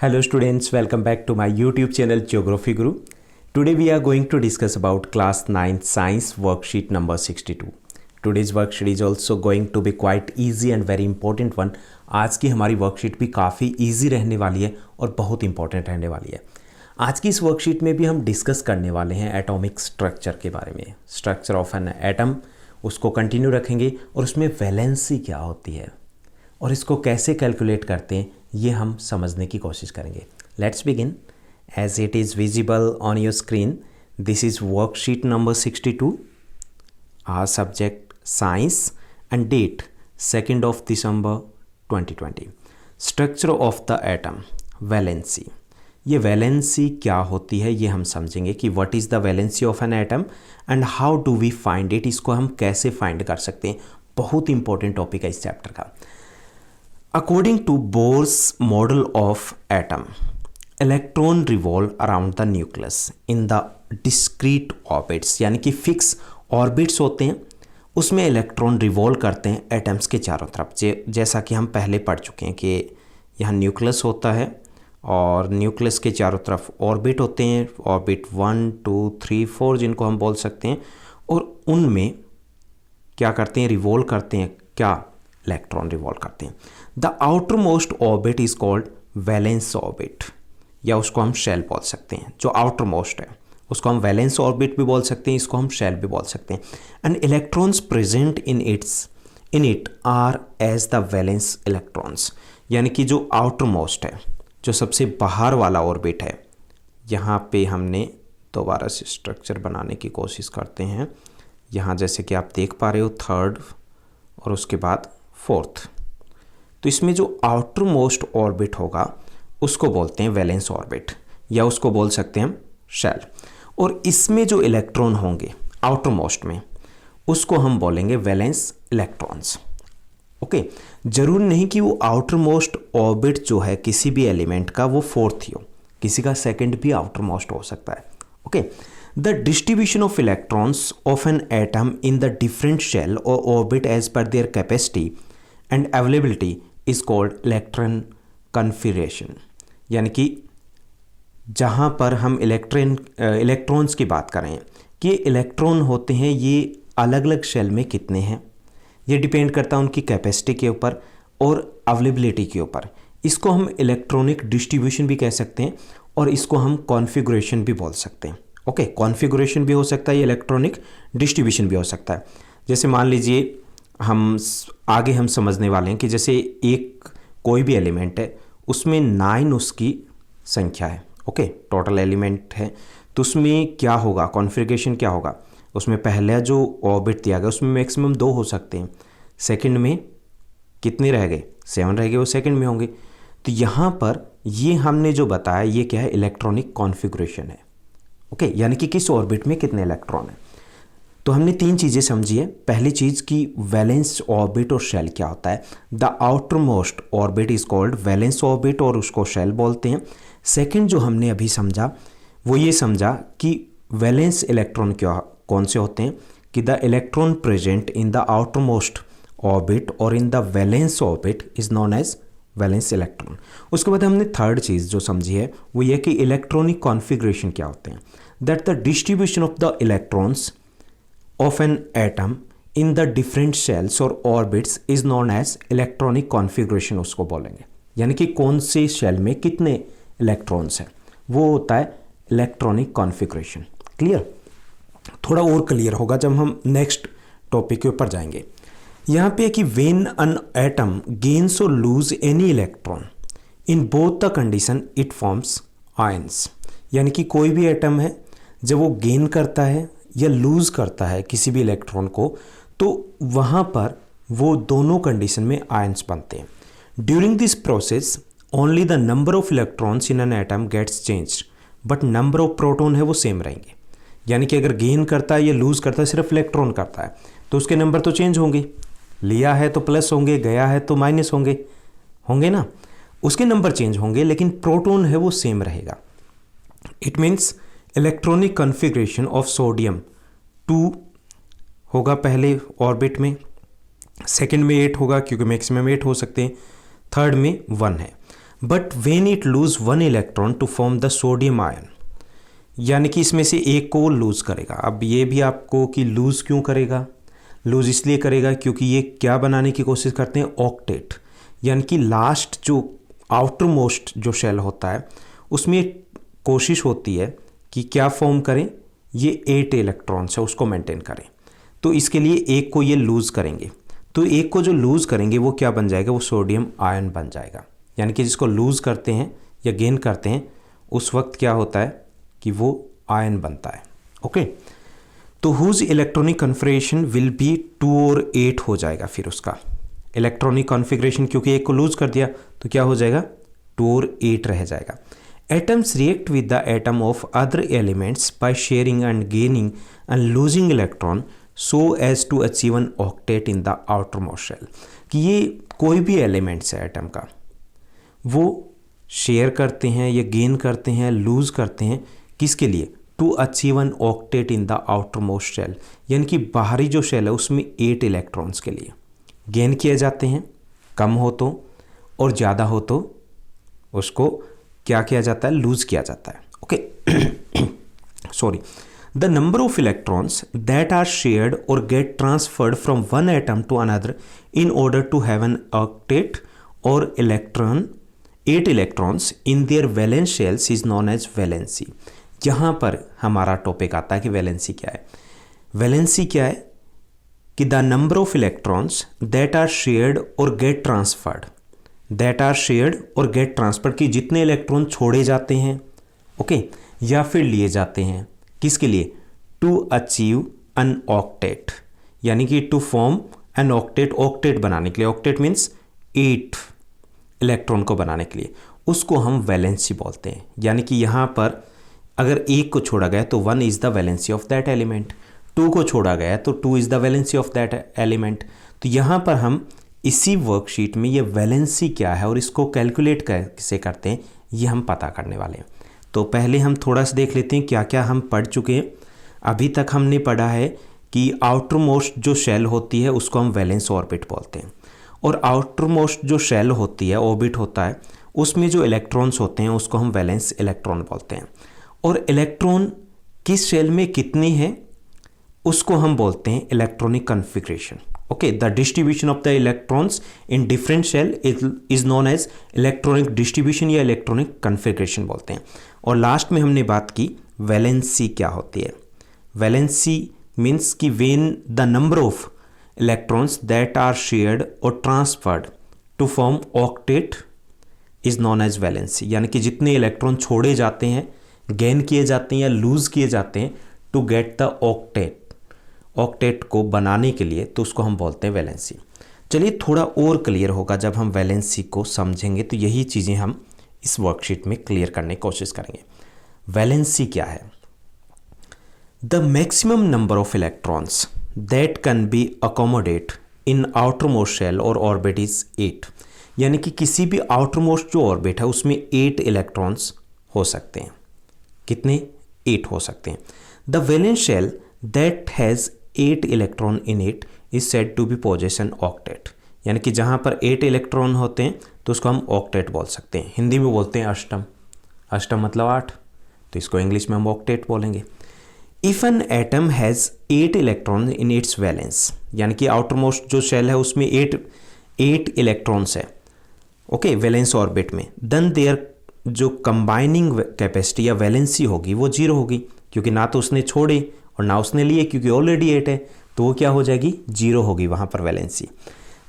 Hello students, welcome back to my YouTube channel Geography Guru. Today we are going to discuss about class 9 science worksheet number 62. Today's worksheet is also going to be quite easy and very important one. आज की हमारी worksheet भी काफ़ी easy रहने वाली है और बहुत important रहने वाली है. आज की इस वर्कशीट में भी हम डिस्कस करने वाले हैं एटॉमिक स्ट्रक्चर के बारे में. स्ट्रक्चर ऑफ एन एटम उसको कंटिन्यू रखेंगे और उसमें वैलेंसी क्या होती है और इसको कैसे कैलकुलेट करते हैं ये हम समझने की कोशिश करेंगे. Let's begin. As it is visible on your screen, this is worksheet number 62. Our subject science and date 2 December 2020. Structure of the atom, valency. ये वैलेंसी क्या होती है ये हम समझेंगे कि what is the valency of an atom and how do we find it. इसको हम कैसे फाइंड कर सकते हैं. बहुत इंपॉर्टेंट टॉपिक है इस चैप्टर का. According to Bohr's model of atom, electron revolve around the nucleus in the discrete orbits, यानी कि फिक्स ऑर्बिट्स होते हैं उसमें इलेक्ट्रॉन रिवॉल्व करते हैं एटम्स के चारों तरफ. जैसा कि हम पहले पढ़ चुके हैं कि यहाँ न्यूक्लियस होता है और न्यूक्लियस के चारों तरफ ऑर्बिट होते हैं. ऑर्बिट 1, 2, 3, 4 जिनको हम बोल सकते हैं और उनमें क्या करते हैं, रिवॉल्व करते हैं. क्या इलेक्ट्रॉन रिवॉल्व करते हैं. The outer most orbit is called valence orbit, या उसको हम शेल बोल सकते हैं. जो आउटर मोस्ट है उसको हम वैलेंस ऑर्बिट भी बोल सकते हैं, इसको हम शेल भी बोल सकते हैं. And electrons present in it are as the valence electrons, यानी कि जो आउटर मोस्ट है, जो सबसे बाहर वाला ऑर्बिट है. यहाँ पे हमने दोबारा से स्ट्रक्चर बनाने की कोशिश करते हैं. यहाँ जैसे कि आप देख पा रहे हो 3rd और उसके बाद 4th. तो इसमें जो आउटर मोस्ट ऑर्बिट होगा उसको बोलते हैं वैलेंस ऑर्बिट, या उसको बोल सकते हैं हम शेल. और इसमें जो इलेक्ट्रॉन होंगे आउटर मोस्ट में उसको हम बोलेंगे वैलेंस इलेक्ट्रॉन्स. ओके, जरूर नहीं कि वो आउटर मोस्ट ऑर्बिट जो है किसी भी एलिमेंट का वो 4th ही हो, किसी का 2nd भी आउटर मोस्ट हो सकता है. Okay, the distribution of electrons of an atom in the different shell और orbit as per their capacity and availability is called electron configuration. यानी कि जहाँ पर हम इलेक्ट्रॉन्स की बात करें कि इलेक्ट्रॉन होते हैं ये अलग अलग शेल में कितने हैं, ये डिपेंड करता है उनकी कैपेसिटी के ऊपर और अवेलेबिलिटी के ऊपर. इसको हम इलेक्ट्रॉनिक डिस्ट्रीब्यूशन भी कह सकते हैं और इसको हम कॉन्फ़िगरेशन भी बोल सकते हैं. ओके, कॉन्फ़िगरेशन भी हो सकता है, इलेक्ट्रॉनिक डिस्ट्रीब्यूशन भी हो सकता है. जैसे मान लीजिए हम आगे हम समझने वाले हैं कि जैसे एक कोई भी एलिमेंट है उसमें 9 उसकी संख्या है. ओके, टोटल एलिमेंट है तो उसमें क्या होगा, कॉन्फ़िगरेशन क्या होगा. उसमें पहला जो ऑर्बिट दिया गया उसमें मैक्सिमम 2 हो सकते हैं. सेकंड में कितने रह गए, 7 रह गए, वो सेकंड में होंगे. तो यहाँ पर ये हमने जो बताया ये क्या है, इलेक्ट्रॉनिक कॉन्फ़िगरेशन है. ओके, यानी कि किस ऑर्बिट में कितने इलेक्ट्रॉन हैं. तो हमने 3 चीज़ें समझी है. पहली चीज़ कि वैलेंस ऑर्बिट और शेल क्या होता है. The outer most orbit is called valence orbit और उसको शेल बोलते हैं. सेकंड जो हमने अभी समझा वो ये समझा कि वैलेंस इलेक्ट्रॉन कौन से होते हैं, कि the electron present in the outer most orbit और in the valence orbit is known as valence electron. उसके बाद हमने थर्ड चीज़ जो समझी है वो ये कि इलेक्ट्रॉनिक कॉन्फ़िगरेशन क्या होते हैं. That the distribution of the electrons of an atom in the different shells or orbits is known as electronic configuration उसको बोलेंगे. यानी कि कौन से शेल में कितने इलेक्ट्रॉन्स हैं वो होता है इलेक्ट्रॉनिक कॉन्फ़िगरेशन. क्लियर, थोड़ा और क्लियर होगा जब हम नेक्स्ट टॉपिक के ऊपर जाएंगे. यहाँ पे है कि when an atom gains or lose any electron in both the condition it forms ions. यानी कि कोई भी एटम है जब वो गेन करता है या लूज़ करता है किसी भी इलेक्ट्रॉन को तो वहाँ पर वो दोनों कंडीशन में आयंस बनते हैं. During this process only the number of electrons in an atom gets changed but number of proton है वो सेम रहेंगे. यानी कि अगर गेन करता है या लूज़ करता है, सिर्फ इलेक्ट्रॉन करता है तो उसके नंबर तो चेंज होंगे. लिया है तो प्लस होंगे, गया है तो माइनस होंगे ना, उसके नंबर चेंज होंगे लेकिन प्रोटॉन है वो सेम रहेगा. It means electronic configuration of sodium 2 होगा पहले ऑर्बिट में, सेकंड में 8 होगा क्योंकि मैक्सिमम 8 हो सकते हैं, थर्ड में 1 है. But when it lose one electron to form the sodium ion, यानी कि इसमें से एक को वो लूज़ करेगा। अब ये भी आपको कि लूज़ क्यों करेगा, लूज़ इसलिए करेगा क्योंकि ये क्या बनाने की कोशिश करते हैं, ऑक्टेट, यानी कि लास्ट जो आउटर मोस्ट जो शेल होता है उसमें कोशिश होती है कि क्या फॉर्म करें, ये 8 इलेक्ट्रॉन्स है उसको मेंटेन करें। तो इसके लिए एक को ये लूज़ करेंगे, तो एक को जो लूज़ करेंगे वो क्या बन जाएगा, वो सोडियम आयन बन जाएगा। यानी कि जिसको लूज़ करते हैं या गेन करते हैं उस वक्त क्या होता है कि वो आयन बनता है। ओके, तो whose electronic configuration will be 2 और 8 हो जाएगा। फिर उसका इलेक्ट्रॉनिक कॉन्फ़िगरेशन, क्योंकि एक को लूज़ कर दिया तो क्या हो जाएगा, 2 और 8 रह जाएगा। Atoms react with the atom of other elements by sharing and gaining and losing electron so as to achieve an octet in the outer most shell. कि ये कोई भी एलिमेंट्स है एटम का, वो शेयर करते हैं या गेन करते हैं, लूज़ करते हैं, किसके लिए, to achieve an octet in the outer most shell, यानी कि बाहरी जो शेल है उसमें 8 इलेक्ट्रॉन्स के लिए गेन किए जाते हैं। कम हो तो और ज़्यादा हो तो उसको क्या किया जाता है, लूज़ किया जाता है। Okay, sorry, the number of electrons that are shared और get transferred from one atom to another in order to have an octet और electron 8 electrons in their valence shells is known as valency. यहाँ पर हमारा topic आता है कि valency क्या है। वैलेंसी क्या है कि the number of electrons that are shared और get transferred, that are shared और गेट ट्रांसफर्ड, कि जितने इलेक्ट्रॉन छोड़े जाते हैं, ओके, या फिर लिए जाते हैं, किसके लिए, टू अचीव एन ऑक्टेट, यानी कि to form an octet, octet बनाने के लिए, ऑक्टेट मीन्स 8 इलेक्ट्रॉन को बनाने के लिए, उसको हम वैलेंसी बोलते हैं। यानी कि यहाँ पर अगर एक को छोड़ा गया तो 1 is the valency of that element, 2 को छोड़ा गया तो 2 is the valency of that element. तो यहाँ पर हम इसी वर्कशीट में ये वैलेंसी क्या है और इसको कैलकुलेट कैसे करते हैं ये हम पता करने वाले हैं। तो पहले हम थोड़ा सा देख लेते हैं क्या क्या हम पढ़ चुके हैं। अभी तक हमने पढ़ा है कि आउटर मोस्ट जो शेल होती है उसको हम वैलेंस ऑर्बिट बोलते हैं, और आउटर मोस्ट जो शेल होती है, ऑर्बिट होता है, उसमें जो इलेक्ट्रॉन्स होते हैं उसको हम वैलेंस इलेक्ट्रॉन बोलते हैं। और इलेक्ट्रॉन किस शेल में कितने हैं उसको हम बोलते हैं electronic configuration. Okay, the distribution of the electrons in different shell is known as electronic distribution या इलेक्ट्रॉनिक कॉन्फ़िगरेशन बोलते हैं। और लास्ट में हमने बात की वैलेंसी क्या होती है। वैलेंसी मीन्स कि when the number of electrons that are shared और transferred to form octet is known as valency, यानी कि जितने इलेक्ट्रॉन छोड़े जाते हैं, गेन किए जाते हैं या लूज किए जाते हैं to get the octet, octet को बनाने के लिए, तो उसको हम बोलते हैं वैलेंसी। चलिए थोड़ा और क्लियर होगा जब हम वैलेंसी को समझेंगे, तो यही चीज़ें हम इस वर्कशीट में क्लियर करने की कोशिश करेंगे। वैलेंसी क्या है, the maximum number of electrons that can be accommodate in outer most shell और ऑर्बिट इज 8, यानी कि किसी भी आउटर मोस्ट जो ऑर्बिट है उसमें 8 इलेक्ट्रॉन्स हो सकते हैं। कितने, 8 हो सकते हैं। The valence shell that has 8 electron in it is said to be possess an octet, यानी कि जहाँ पर 8 इलेक्ट्रॉन होते हैं तो उसको हम ऑक्टेट बोल सकते हैं। हिंदी में बोलते हैं अष्टम, अष्टम मतलब 8, तो इसको इंग्लिश में हम ऑक्टेट बोलेंगे। If an atom has 8 electron in its valence, यानी कि आउटर मोस्ट जो शेल है उसमें 8 इलेक्ट्रॉन्स है, ओके, वैलेंस ऑर्बिट में, देन देयर जो कंबाइनिंग कैपेसिटी या वैलेंसी होगी वो 0 होगी, क्योंकि ना तो उसने छोड़े और ना उसने लिए, क्योंकि ऑलरेडी 8 है, तो वो क्या हो जाएगी, 0 होगी वहाँ पर valency.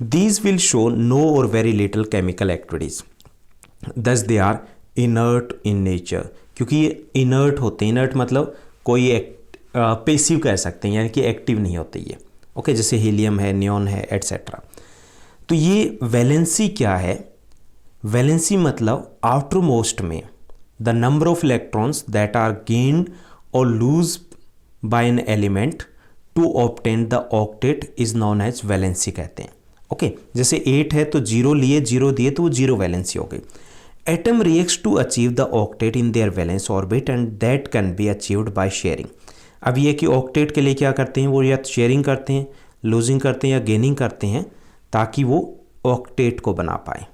These will show no और very little chemical activities, thus they are inert in nature, क्योंकि ये इनर्ट होते हैं। इनर्ट मतलब कोई पेसिव कह सकते हैं, यानी कि एक्टिव नहीं होते ये, ओके, जैसे हीलियम है, नियॉन है, एट्सेट्रा। तो ये वैलेंसी क्या है, वैलेंसी मतलब आउटर मोस्ट में the number of electrons that are gained और lose by an element to obtain the octet is known as valency कहते हैं। ओके, जैसे 8 है तो 0 लिए, 0 दिए तो वो 0 वैलेंसी हो गई। Atom reacts to achieve the octet in their valence orbit and that can be achieved by sharing. अब ये कि ऑक्टेट के लिए क्या करते हैं, वो या तो शेयरिंग करते हैं, लूजिंग करते हैं या गेनिंग करते हैं, ताकि वो ऑक्टेट को बना पाए।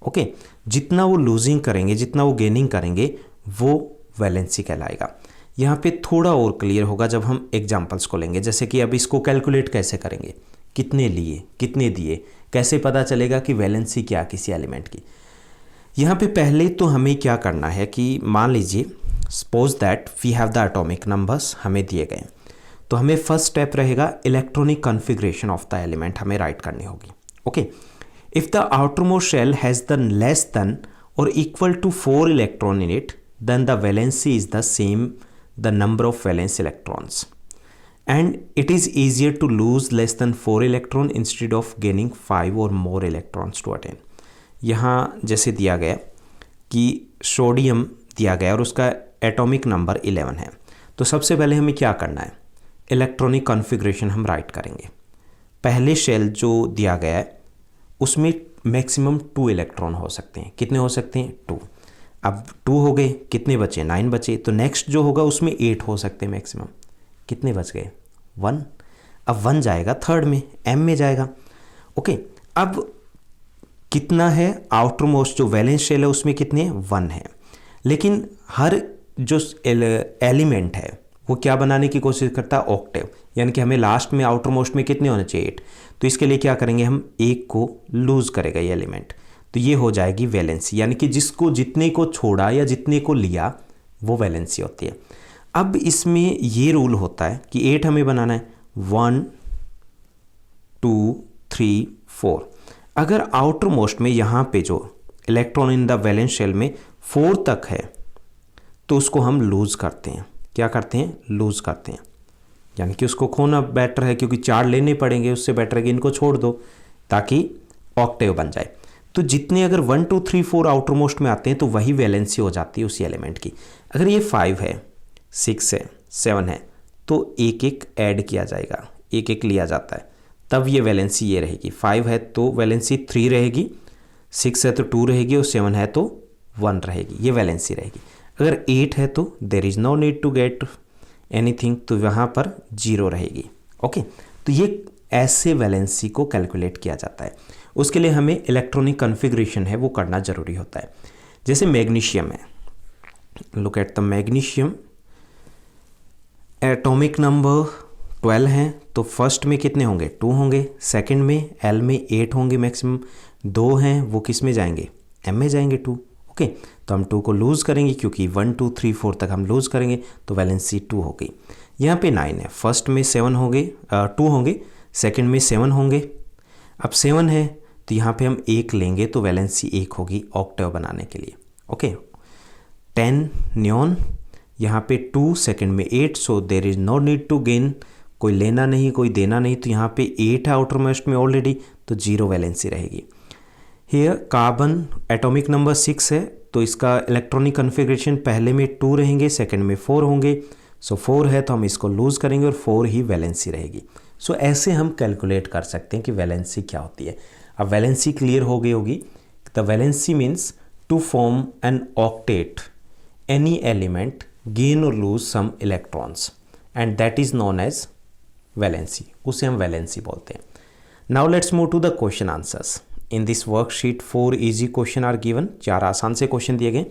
ओके, जितना वो लूजिंग करेंगे, जितना वो गेनिंग करेंगे, वो वैलेंसी कहलाएगा। यहाँ पे थोड़ा और क्लियर होगा जब हम एग्जांपल्स को लेंगे। जैसे कि अब इसको कैलकुलेट कैसे करेंगे, कितने लिए, कितने दिए, कैसे पता चलेगा कि वैलेंसी क्या किसी एलिमेंट की। यहाँ पे पहले तो हमें क्या करना है कि मान लीजिए suppose that we have the atomic numbers हमें दिए गए, तो हमें फर्स्ट स्टेप रहेगा electronic configuration of the element हमें राइट करनी होगी। Okay, if the outermost shell has the less than और equal to 4 electron in it, then the valency is the same the number of valence electrons, and it is easier to lose less than 4 electron instead of gaining 5 or more electrons to attain। यहाँ जैसे दिया गया कि sodium दिया गया और उसका atomic number 11 है, तो सबसे पहले हमें क्या करना है, इलेक्ट्रॉनिक कॉन्फ़िगरेशन हम राइट करेंगे। पहले शेल जो दिया गया है उसमें मैक्सिमम 2 इलेक्ट्रॉन हो सकते हैं। कितने हो सकते हैं, 2। अब 2 हो गए, कितने बचे, 9 बचे। तो नेक्स्ट जो होगा उसमें 8 हो सकते हैं मैक्सिमम। कितने बच गए, 1। अब 1 जाएगा थर्ड में, m में जाएगा। ओके, अब कितना है, आउटर मोस्ट जो वैलेंस शेल है उसमें कितने, 1 है। लेकिन हर जो एलिमेंट है वो क्या बनाने की कोशिश करता है, ऑक्टेव, यानी कि हमें लास्ट में आउटर मोस्ट में कितने होने चाहिए, 8। तो इसके लिए क्या करेंगे, हम 1 को लूज करेगा ये एलिमेंट, तो ये हो जाएगी वैलेंसी, यानी कि जिसको जितने को छोड़ा या जितने को लिया वो वैलेंसी होती है। अब इसमें ये रूल होता है कि 8 हमें बनाना है, 1 2 3 4। अगर आउटर मोस्ट में यहाँ पे जो electron in the valence shell में 4 तक है तो उसको हम लूज करते हैं। क्या करते हैं, लूज करते हैं, यानी कि उसको खोना बेटर है, क्योंकि 4 लेने पड़ेंगे, उससे बेटर है कि इनको छोड़ दो ताकि ऑक्टेव बन जाए। तो जितने अगर 1 2 3 4 आउटर मोस्ट में आते हैं तो वही वैलेंसी हो जाती है उसी एलिमेंट की। अगर ये 5 है, 6 है, 7 है, तो एक एक ऐड किया जाएगा, एक एक लिया जाता है, तब ये वैलेंसी ये रहेगी। 5 है तो वैलेंसी 3 रहेगी, 6 है तो 2 रहेगी, और 7 है तो 1 रहेगी, ये वैलेंसी रहेगी। अगर 8 है तो there is no need to get anything, तो वहाँ पर 0 रहेगी। ओके, तो ये ऐसे वैलेंसी को कैलकुलेट किया जाता है। उसके लिए हमें इलेक्ट्रॉनिक कॉन्फ़िगरेशन है वो करना ज़रूरी होता है। जैसे मैग्नीशियम है, look at the magnesium, atomic number 12 हैं, तो फर्स्ट में कितने होंगे, 2 होंगे, सेकंड में एल में 8 होंगे मैक्सिमम, 2 हैं वो किस में जाएंगे, एम में जाएंगे 2। ओके, तो हम 2 को लूज़ करेंगे क्योंकि 1 2 3 4 तक हम लूज़ करेंगे, तो वैलेंसी 2 हो गई। यहाँ पे 9 है, फर्स्ट में 7 होंगे, 2 होंगे, सेकंड में 7 होंगे। अब 7 है तो यहाँ पे हम 1 लेंगे तो वैलेंसी 1 होगी ऑक्टेव बनाने के लिए। ओके, 10 नियॉन, यहाँ पे 2, सेकंड में 8, so there is no need to gain, कोई लेना नहीं कोई देना नहीं, तो यहाँ पे 8 है आउटर मोस्ट में ऑलरेडी, तो 0 वैलेंसी रहेगी। हियर कार्बन एटॉमिक नंबर 6 है, तो इसका इलेक्ट्रॉनिक कॉन्फ़िगरेशन पहले में 2 रहेंगे, सेकंड में 4 होंगे, सो 4 है तो हम इसको लूज़ करेंगे और 4 ही वैलेंसी रहेगी। सो ऐसे हम कैलकुलेट कर सकते हैं कि वैलेंसी क्या होती है। अब वैलेंसी क्लियर हो गई होगी। The valency means to form an octet any element gain और lose some electrons and that is known as valency, उसे हम वैलेंसी बोलते हैं। Now let's move to the question answers. In this worksheet 4 easy question are given, 4 आसान से question दिए गए।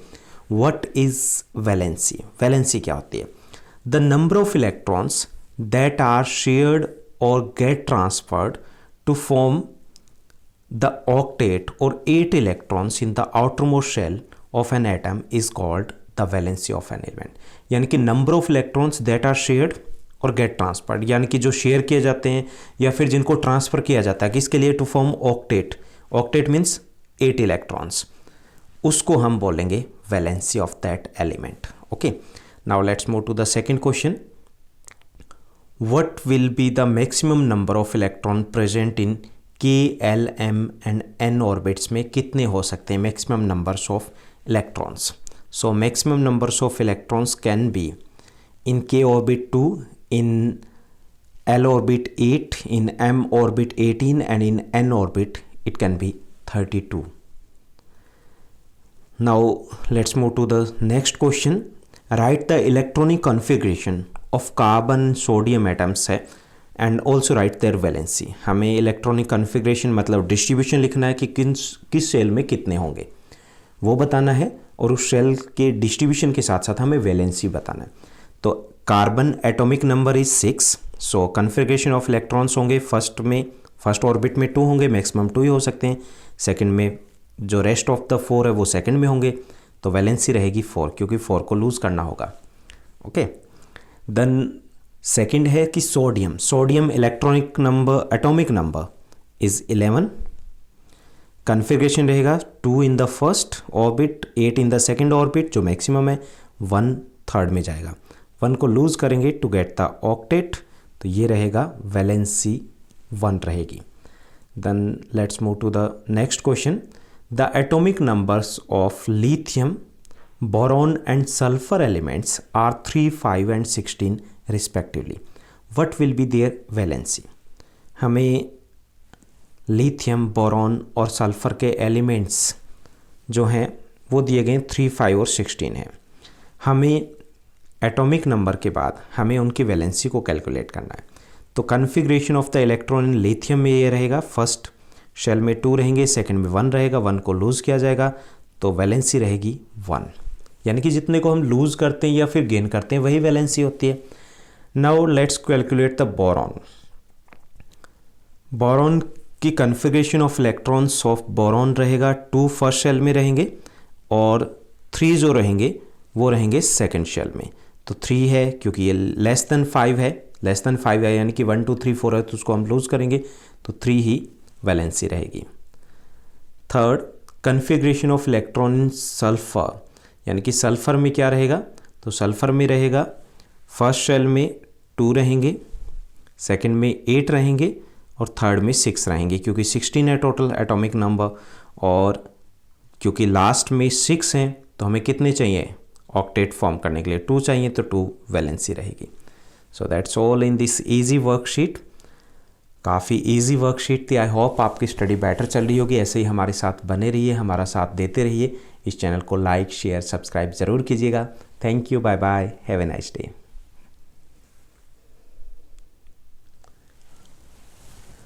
What is valency, valency क्या होती है, the number of electrons that are shared or get transferred to form the octet or 8 electrons in the outermost shell of an atom is called the valency of an element। यानी कि number of electrons that are shared और get transferred, यानी कि जो share किए जाते हैं या फिर जिनको ट्रांसफ़र किया जाता है किसके लिए, to form octet, octet means 8 electrons, उसको हम बोलेंगे valency of that element. Okay, now let's move to the second question. What will be the maximum number of electron present in K, L, M and N orbits में कितने हो सकते हैं maximum numbers of electrons? So maximum numbers of electrons can be in K orbit 2, in L orbit 8, in M orbit 18 and in N orbit it can be 32. Now let's move to the next question. Write the electronic configuration of carbon sodium atoms है and also write their valency। हमें electronic configuration मतलब distribution लिखना है कि किस cell में कितने होंगे। वो बताना है, और उस शेल के डिस्ट्रीब्यूशन के साथ साथ हमें वैलेंसी बताना है। तो carbon atomic number is 6, so configuration of electrons होंगे फर्स्ट ऑर्बिट में 2 होंगे, मैक्सिमम 2 ही हो सकते हैं। सेकंड में जो रेस्ट ऑफ द 4 है वो सेकंड में होंगे, तो वैलेंसी रहेगी 4, क्योंकि 4 को लूज़ करना होगा। ओके, देन सेकंड है कि sodium electronic number atomic number is 11, configuration रहेगा 2 in the first orbit, 8 in the second orbit, जो मैक्सिमम है 1 थर्ड में जाएगा। 1 को लूज़ करेंगे टू गेट द ऑक्टेट, तो ये रहेगा वैलेंसी 1 रहेगी। Then let's move to the next question. The atomic numbers of lithium, boron and sulphur elements are 3, 5 and 16 respectively, what will be their valency. हमें lithium, boron और sulphur के elements जो हैं वो दिए गए 3, 5 और 16 हैं। हमें एटॉमिक नंबर के बाद हमें उनकी वैलेंसी को कैलकुलेट करना है। तो configuration of the electron in lithium में ये रहेगा, फर्स्ट शेल में 2 रहेंगे, सेकंड में 1 रहेगा, 1 को लूज़ किया जाएगा, तो वैलेंसी रहेगी 1। यानी कि जितने को हम लूज़ करते हैं या फिर गेन करते हैं वही वैलेंसी होती है। Now let's calculate the boron. Boron की configuration of electrons of boron रहेगा 2 फर्स्ट शेल में रहेंगे, और 3 जो रहेंगे वो रहेंगे सेकंड शेल में। तो 3 है क्योंकि ये लेस देन 5 है, यानी कि 1 2 3 4 है, तो उसको हम लूज़ करेंगे, तो 3 ही वैलेंसी रहेगी। Third, configuration of electron in sulphur, यानी कि सल्फर में क्या रहेगा, तो सल्फर में रहेगा फर्स्ट शेल में 2 रहेंगे, सेकंड में 8 रहेंगे, और थर्ड में 6 रहेंगे, क्योंकि 16 है टोटल एटॉमिक नंबर, और क्योंकि लास्ट में 6 हैं तो हमें कितने चाहिए ऑक्टेट फॉर्म करने के लिए, 2 चाहिए, तो 2 वैलेंसी रहेगी। So that's all in this easy worksheet. काफ़ी इजी वर्कशीट थी। आई होप आपकी स्टडी बेटर चल रही होगी। ऐसे ही हमारे साथ बने रहिए, हमारा साथ देते रहिए। इस चैनल को लाइक, शेयर, सब्सक्राइब ज़रूर कीजिएगा। Thank you, bye bye, have a nice day.